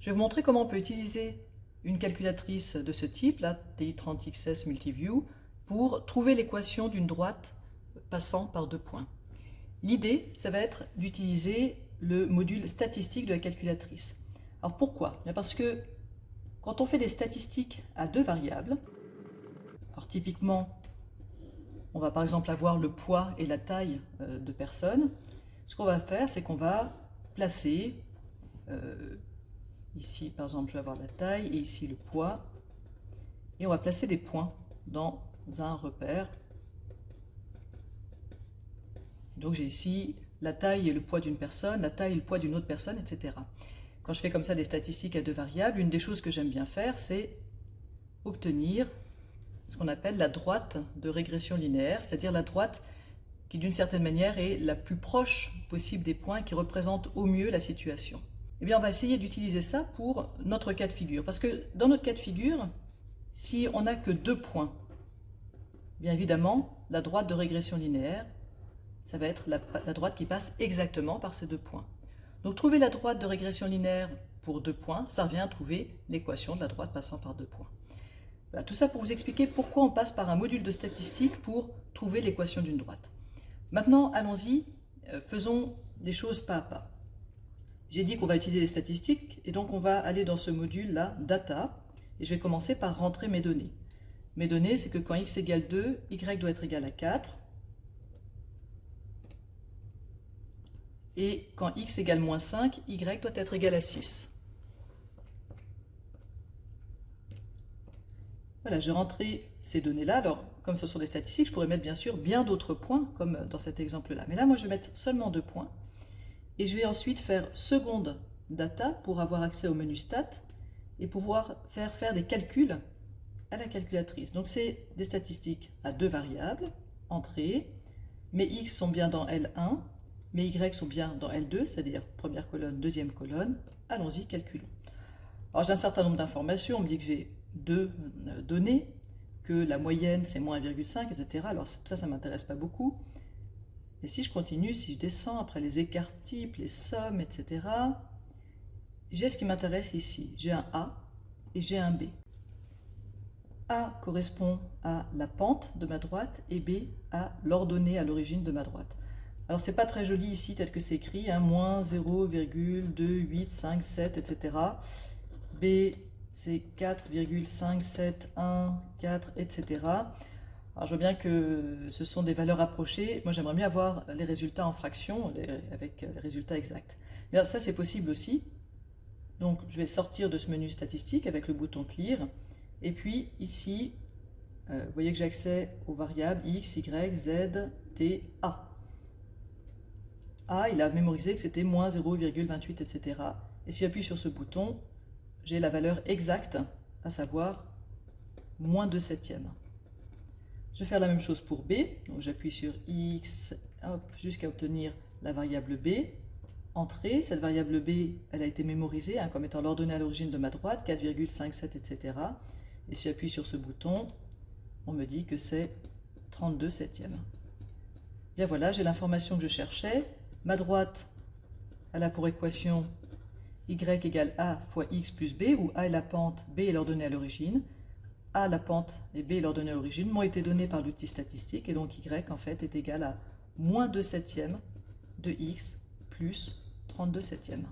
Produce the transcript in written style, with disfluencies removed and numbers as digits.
Je vais vous montrer comment on peut utiliser une calculatrice de ce type, la TI-30XS Multiview, pour trouver l'équation d'une droite passant par deux points. L'idée, ça va être d'utiliser le module statistique de la calculatrice. Alors pourquoi? Parce que quand on fait des statistiques à deux variables, alors typiquement, on va par exemple avoir le poids et la taille de personnes, ce qu'on va faire, c'est qu'on va placer, ici par exemple je vais avoir la taille et ici le poids, et on va placer des points dans un repère. Donc j'ai ici la taille et le poids d'une personne, la taille et le poids d'une autre personne, etc. Quand je fais comme ça des statistiques à deux variables, une des choses que j'aime bien faire, c'est obtenir ce qu'on appelle la droite de régression linéaire, c'est-à-dire la droite qui d'une certaine manière est la plus proche possible des points, qui représente au mieux la situation. Eh bien on va essayer d'utiliser ça pour notre cas de figure, parce que dans notre cas de figure, si on n'a que deux points, bien évidemment, la droite de régression linéaire, ça va être la droite qui passe exactement par ces deux points. Donc trouver la droite de régression linéaire pour deux points, ça revient à trouver l'équation de la droite passant par deux points. Voilà, tout ça pour vous expliquer pourquoi on passe par un module de statistique pour trouver l'équation d'une droite. Maintenant, allons-y, faisons les choses pas à pas. J'ai dit qu'on va utiliser les statistiques, et donc on va aller dans ce module-là, Data, et je vais commencer par rentrer mes données. Mes données, c'est que quand x égale 2, y doit être égal à 4, et quand x égale moins 5, y doit être égal à 6. Voilà, j'ai rentré ces données-là. Alors, comme ce sont des statistiques, je pourrais mettre bien sûr bien d'autres points, comme dans cet exemple-là. Mais là, moi, je vais mettre seulement 2 points. Et je vais ensuite faire seconde data pour avoir accès au menu stat et pouvoir faire des calculs à la calculatrice. Donc, c'est des statistiques à deux variables, entrée. Mes x sont bien dans L1, mes y sont bien dans L2, c'est-à-dire première colonne, deuxième colonne. Allons-y, calculons. Alors, j'ai un certain nombre d'informations. On me dit que j'ai deux données, que la moyenne c'est moins 1,5, etc. Alors ça ne m'intéresse pas beaucoup. Et si je continue, si je descends après les écarts types, les sommes, etc., j'ai ce qui m'intéresse ici. J'ai un A et j'ai un B. A correspond à la pente de ma droite et B à l'ordonnée à l'origine de ma droite. Alors c'est pas très joli ici tel que c'est écrit, hein, moins 0,2857, etc. B c'est 4,5714, etc. Alors je vois bien que ce sont des valeurs approchées. Moi j'aimerais mieux avoir les résultats en fractions avec les résultats exacts. Mais alors, ça c'est possible aussi. Donc je vais sortir de ce menu statistique avec le bouton Clear. Et puis ici, vous voyez que j'ai accès aux variables x, y, z, t, a. A, il a mémorisé que c'était moins 0,28, etc. Et si j'appuie sur ce bouton, j'ai la valeur exacte, à savoir moins 2 septièmes. Je vais faire la même chose pour B, donc j'appuie sur X jusqu'à obtenir la variable B. Entrée, cette variable B, elle a été mémorisée hein, comme étant l'ordonnée à l'origine de ma droite, 4,57, etc. Et si j'appuie sur ce bouton, on me dit que c'est 32 septièmes. Bien voilà, j'ai l'information que je cherchais. Ma droite, elle a pour équation y égale a fois x plus b, où a est la pente, b est l'ordonnée à l'origine. A, la pente, et b est l'ordonnée à l'origine, m'ont été donnés par l'outil statistique, et donc y en fait est égal à moins 2 septièmes de x plus 32 septièmes.